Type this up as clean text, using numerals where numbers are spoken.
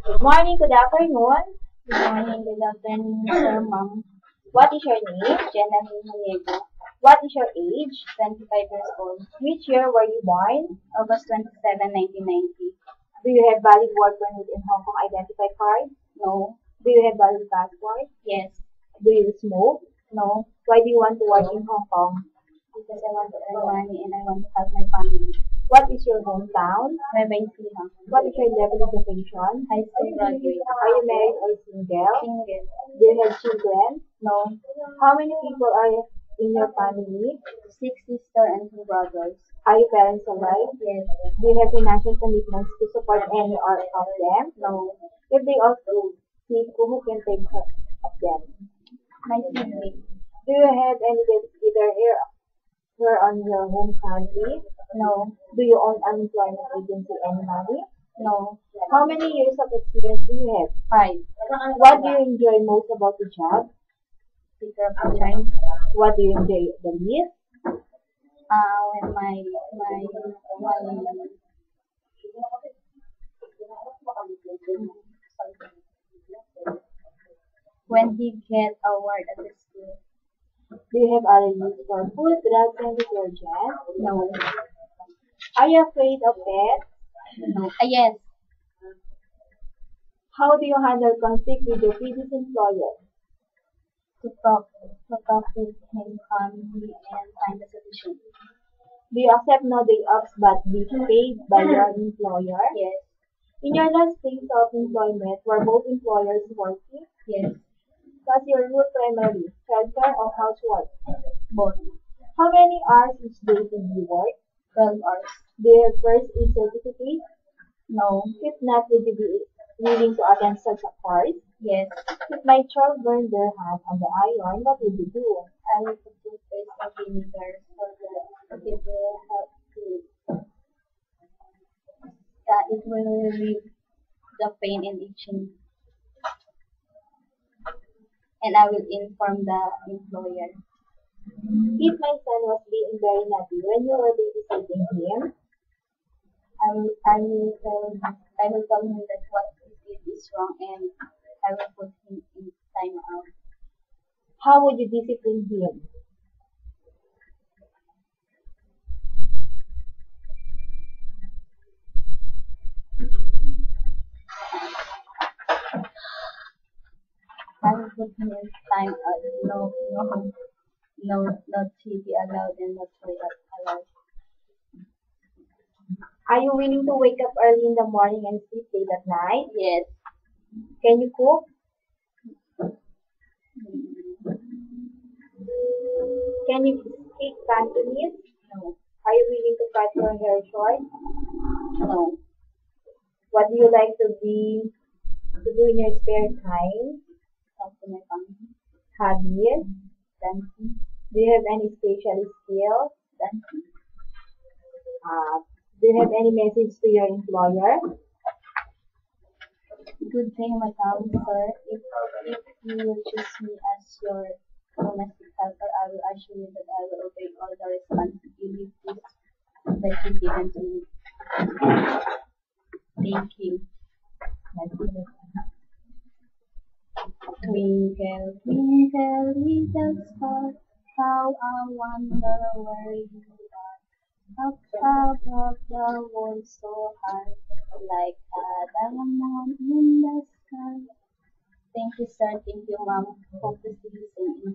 Good morning, good afternoon. Good afternoon, sir, ma'am. What is your name? Jenna Mujego. What is your age? 25 years old. Which year were you born? August 27, 1990. Do you have valid work permit in Hong Kong identify card? No. Do you have valid passport? Yes. Do you smoke? No. Why do you want to work in Hong Kong? Because I want to earn money and I want to help my family. What is your hometown? Nueva Ecija. What is your level of education? High school graduate. Are you married or single? Single. Do you have children? No. How many people are in your family? 6 sisters and 2 brothers. Are your parents alive? Yes. Do you have financial commitments to support any or of them? No. If they also sick, who can take care of them? My sibling. Do you have any babysitter here on your home country? No. Do you own unemployment agency any money? No. How many years of experience do you have? 5. What do you enjoy most about the job? Teacher of the child. What do you enjoy the least? When when he get award at the school. Do you have other use for food, drugs, and detergent? No. Are you afraid of pets? No. Yes. How do you handle conflict with your previous employer? To talk with him calmly and find a solution. Do you accept no day offs but be paid by your employer? Yes. In your last phase of employment, were both employers working? Yes. Was your role primarily childcare or housework? Both. How many hours each day did you work? 12 hours. Do you have first aid certificate? No. If not, would you be willing to attend such a course? Yes. If my child burned their hand on the iron, what would you do? I would put toothpaste or vinegar so that it will help to it will relieve the pain and itching. And I will inform the employer. If my son was being very naughty when you were babysitting him, I will tell him that what he did is wrong and I will put him in time out. How would you discipline him? I will put him in time out. No TV allowed and no toilet allowed. Are you willing to wake up early in the morning and sleep late at night? Yes. Can you cook? Can you speak Cantonese? No. Are you willing to cut your hair short? No. What do you like to do in your spare time? Talk to my family. Hobbies? Dancing. Do you have any special skills? Dancing. Do you have any message to your employer? Good day, Madam, sir. If you will choose me as your domestic helper, I will assure you that I will obey all the responsibilities that you given to me. Thank you. Twinkle, twinkle, little star, how I wonder where you are. Up above the world so high, like a diamond in the sky. Thank you, sir. Thank you, ma'am. Hope to see you soon